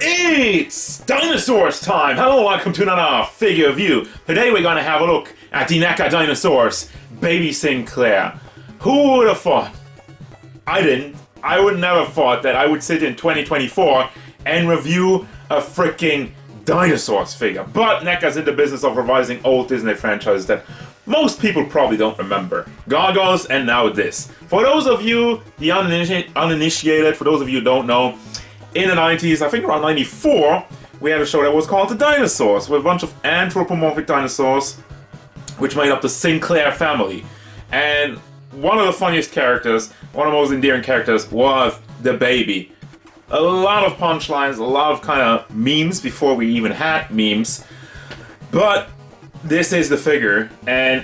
It's Dinosaurs time! Hello, welcome to another figure view. Today we're gonna have a look at the Neca Dinosaurs, Baby Sinclair. Who would have thought? I didn't. I would never thought that I would sit in 2024 and review a freaking Dinosaurs figure. But Neca's in the business of revising old Disney franchises that most people probably don't remember. Gargoyles and now this. For those of you, the uninitiated, for those of you who don't know, in the 90s, I think around 94, we had a show that was called The Dinosaurs, with a bunch of anthropomorphic dinosaurs, which made up the Sinclair family. And one of the funniest characters, one of the most endearing characters, was the baby. A lot of punchlines, a lot of kind of memes before we even had memes. But this is the figure, and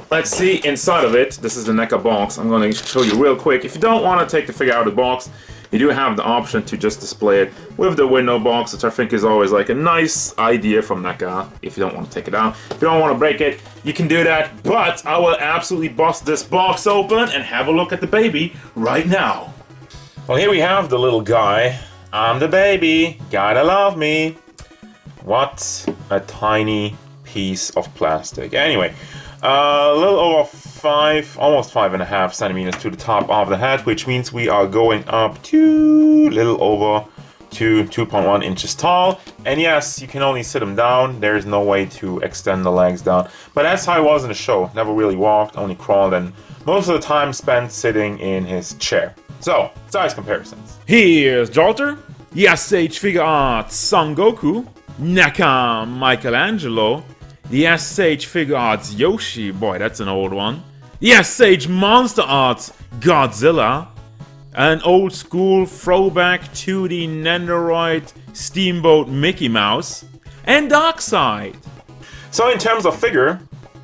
let's see inside of it. This is the Neca box. I'm going to show you real quick. If you don't want to take the figure out of the box, you do have the option to just display it with the window box, which I think is always like a nice idea from Neca if you don't want to take it out. If you don't want to break it, you can do that, but I will absolutely bust this box open and have a look at the baby right now. Well, here we have the little guy. I'm the baby, gotta love me. What a tiny piece of plastic. Anyway, a little over almost 5.5 centimeters to the top of the head, which means we are going up to a little over to 2.1 inches tall. And yes, you can only sit him down. There's no way to extend the legs down. But that's how he was in the show. Never really walked, only crawled, and most of the time spent sitting in his chair. So, size comparisons. Here's Jolter, the SH Figure Arts Son Goku, Neca Michelangelo, the SH Figure Arts Yoshi, boy that's an old one, the SH Monster Arts Godzilla, an old school throwback to the Nendoroid Steamboat Mickey Mouse, and Darkseid. So in terms of figure,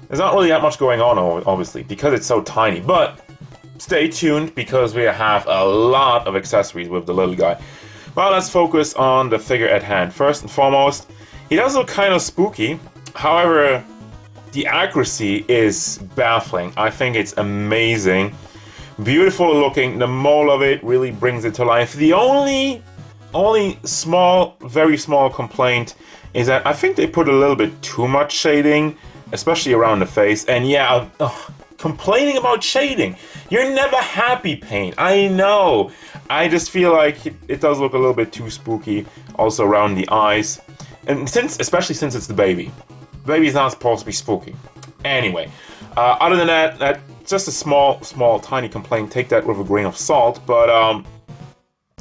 there's not really that much going on obviously because it's so tiny, but stay tuned because we have a lot of accessories with the little guy. Well, let's focus on the figure at hand. First and foremost, he does look kind of spooky. However, the accuracy is baffling. I think it's amazing. Beautiful looking. The mole of it really brings it to life. The only small, very small complaint is that I think they put a little bit too much shading, especially around the face. And yeah, complaining about shading. You're never happy, Payne. I know. I just feel like it does look a little bit too spooky. Also around the eyes. And especially since it's the baby. The baby's not supposed to be spooky. Anyway, other than that, that's just a small, tiny complaint. Take that with a grain of salt. But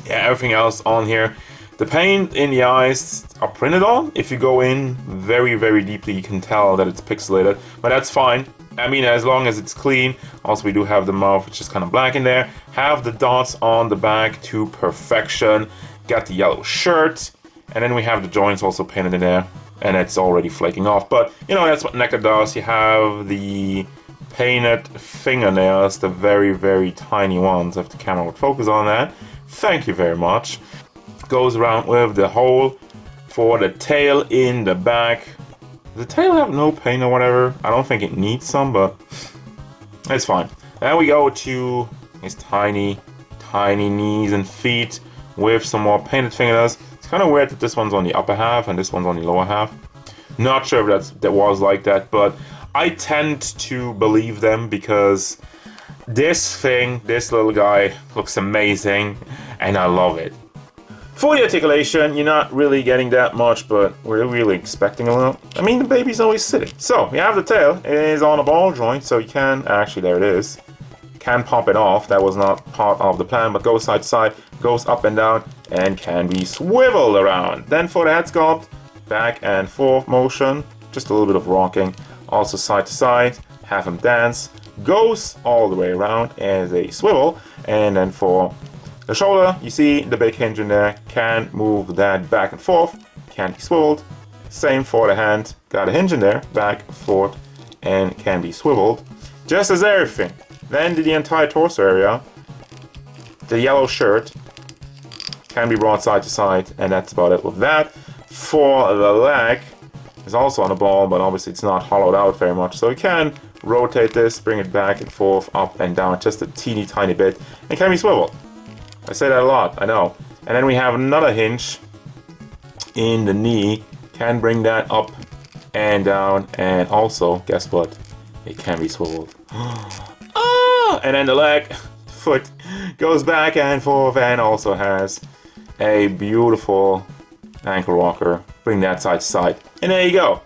yeah, everything else on here. The paint in the eyes are printed on. If you go in very, very deeply, you can tell that it's pixelated. But that's fine. I mean, as long as it's clean. Also, we do have the mouth, which is kind of black in there. Have the dots on the back to perfection. Got the yellow shirt. And then we have the joints also painted in there. And it's already flaking off. But, you know, that's what Neca does. You have the painted fingernails, the very, very tiny ones. If the camera would focus on that. Thank you very much. Goes around with the hole for the tail in the back. Does the tail have no paint or whatever? I don't think it needs some, but it's fine. Then we go to his tiny, tiny knees and feet with some more painted fingernails. It's kind of weird that this one's on the upper half and this one's on the lower half. Not sure if that was like that, but I tend to believe them because this little guy looks amazing and I love it. For the articulation, you're not really getting that much, but we're really expecting a lot. I mean, the baby's always sitting. So, we have the tail. It is on a ball joint, so you can... Actually, there it is. Can pop it off. That was not part of the plan, but goes side to side, goes up and down, and can be swiveled around. Then for the head sculpt, back and forth motion. Just a little bit of rocking. Also side to side. Have him dance. Goes all the way around as a swivel. And then for... the shoulder, you see the big hinge in there, can move that back and forth, can be swiveled. Same for the hand, got a hinge in there, back, forth, and can be swiveled. Just as everything. Then the entire torso area, the yellow shirt, can be brought side to side, and that's about it with that. For the leg, it's also on a ball, but obviously it's not hollowed out very much, so you can rotate this, bring it back and forth, up and down, just a teeny tiny bit, and can be swiveled. I say that a lot, I know. And then we have another hinge in the knee. Can bring that up and down. And also, guess what? It can be swiveled. Ah! And then the leg, foot, goes back and forth and also has a beautiful ankle rocker. Bring that side to side. And there you go.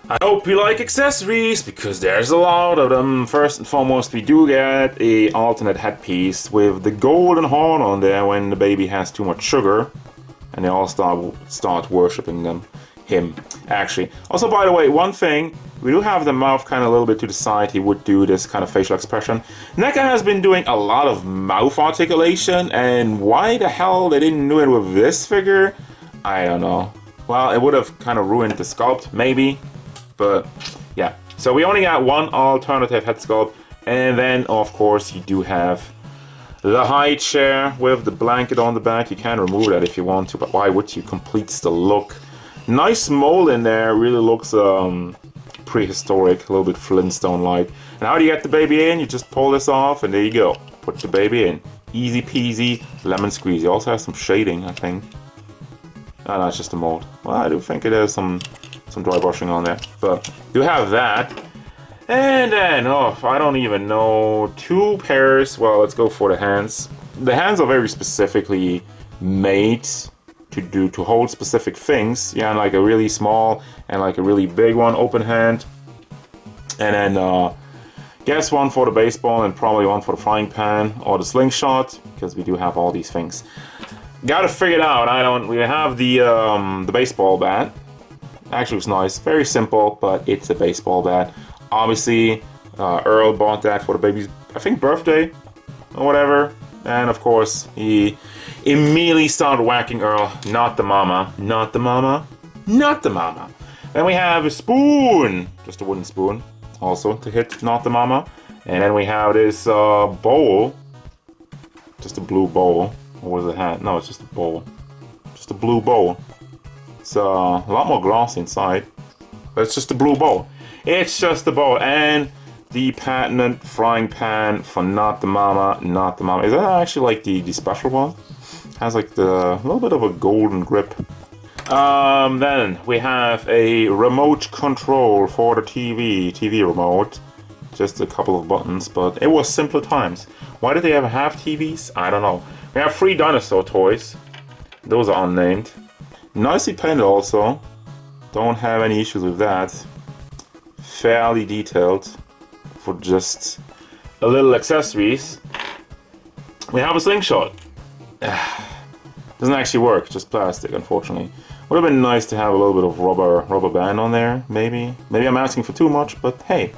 I hope you like accessories, because there's a lot of them. First and foremost, we do get a alternate headpiece with the golden horn on there when the baby has too much sugar. And they all start worshipping him, actually. Also, by the way, one thing, we do have the mouth kind of a little bit to the side. He would do this kind of facial expression. Neca has been doing a lot of mouth articulation, and why the hell they didn't do it with this figure, I don't know. Well, it would have kind of ruined the sculpt, maybe. But yeah, so we only got one alternative head sculpt, and then of course you do have the high chair with the blanket on the back. You can remove that if you want to, but why would you? Completes the look. Nice mold in there, really looks prehistoric, a little bit Flintstone-like. And how do you get the baby in? You just pull this off, and there you go. Put the baby in. Easy peasy, lemon squeeze. You also have some shading, I think. Oh, no, it's just a mold. Well, I do think it has some dry brushing on there, but you have that. And then, oh, I don't even know, 2 pairs. Well, let's go for the hands. The hands are very specifically made to hold specific things. Yeah, like a really small and like a really big one, open hand. And then guess one for the baseball and probably one for the frying pan or the slingshot, because we do have all these things. Gotta figure it out. We have the baseball bat. Actually, it was nice. Very simple, but it's a baseball bat. Obviously, Earl bought that for the baby's, I think, birthday or whatever. And of course, he immediately started whacking Earl. Not the mama. Not the mama. Not the mama. Then we have a spoon. Just a wooden spoon. Also to hit not the mama. And then we have this bowl. Just a blue bowl. Or was it a hat? No, it's just a bowl. Just a blue bowl. It's a lot more glass inside, but it's just a blue bowl. It's just a bowl. And the patented frying pan for not the mama, not the mama. Is that actually like the special one? Has like the little bit of a golden grip. Then we have a remote control for the TV remote. Just a couple of buttons, but it was simpler times. Why did they ever have TVs? I don't know. We have 3 dinosaur toys. Those are unnamed. Nicely painted also. Don't have any issues with that. Fairly detailed for just a little accessories. We have a slingshot. Doesn't actually work, just plastic, unfortunately. Would have been nice to have a little bit of rubber band on there, maybe. Maybe I'm asking for too much, but hey,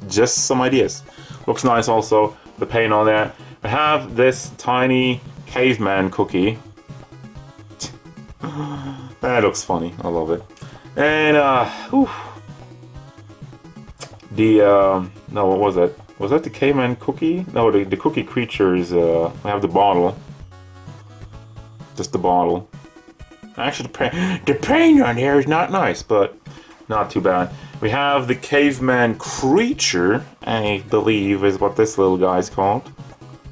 just some ideas. Looks nice also, the paint on there. I have this tiny caveman cookie. That looks funny. I love it. And no, what was that? Was that the caveman cookie? No, the cookie creature is I have the bottle. Just the bottle. Actually, the paint on here is not nice, but not too bad. We have the caveman creature, I believe is what this little guy's called.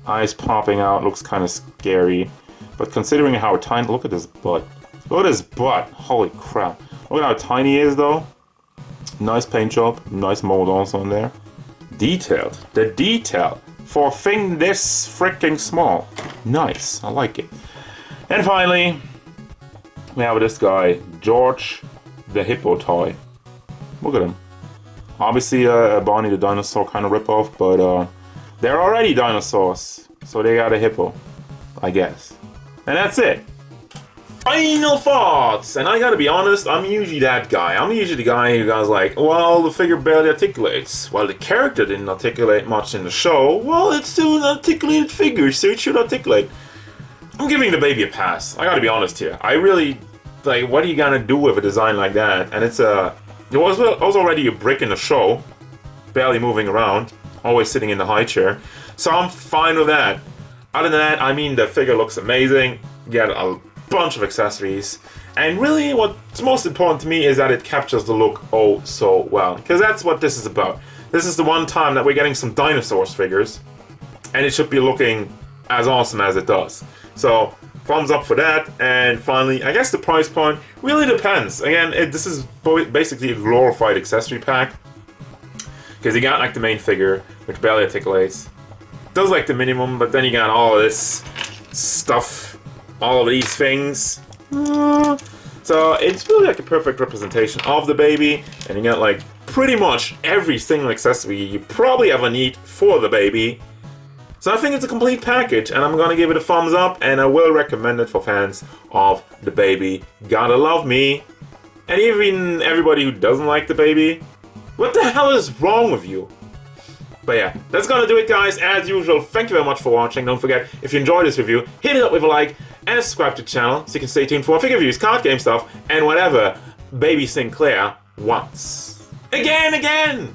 Eyes popping out, looks kind of scary. But considering how tiny, look at his butt. Look at his butt, holy crap. Look at how tiny he is though. Nice paint job, nice mold also in there. Detailed, the detail for a thing this freaking small. Nice, I like it. And finally, we have this guy, George the Hippo toy. Look at him. Obviously a Barney the Dinosaur kind of ripoff, but they're already dinosaurs, so they got a hippo, I guess. And that's it. Final thoughts! And I gotta be honest, I'm usually that guy. I'm usually the guy who goes like, well, the figure barely articulates. Well, the character didn't articulate much in the show. Well, it's still an articulated figure, so it should articulate. I'm giving the baby a pass. I gotta be honest here. I really, like, what are you gonna do with a design like that? And it was already a brick in the show. Barely moving around. Always sitting in the high chair. So I'm fine with that. Other than that, I mean, the figure looks amazing. You get a bunch of accessories. And really, what's most important to me is that it captures the look oh so well. Because that's what this is about. This is the one time that we're getting some Dinosaurs figures. And it should be looking as awesome as it does. So, thumbs up for that. And finally, I guess the price point really depends. Again, this is basically a glorified accessory pack. Because you got like the main figure, which barely articulates. Does like the minimum, but then you got all of this stuff, all of these things. So it's really like a perfect representation of the baby, and you got like pretty much every single accessory you probably ever need for the baby. So I think it's a complete package, and I'm gonna give it a thumbs up, and I will recommend it for fans of the baby. Gotta love me. And even everybody who doesn't like the baby, what the hell is wrong with you? But yeah, that's gonna do it, guys. As usual, thank you very much for watching. Don't forget, if you enjoyed this review, hit it up with a like and subscribe to the channel so you can stay tuned for more figure reviews, card game stuff, and whatever baby Sinclair wants. Again!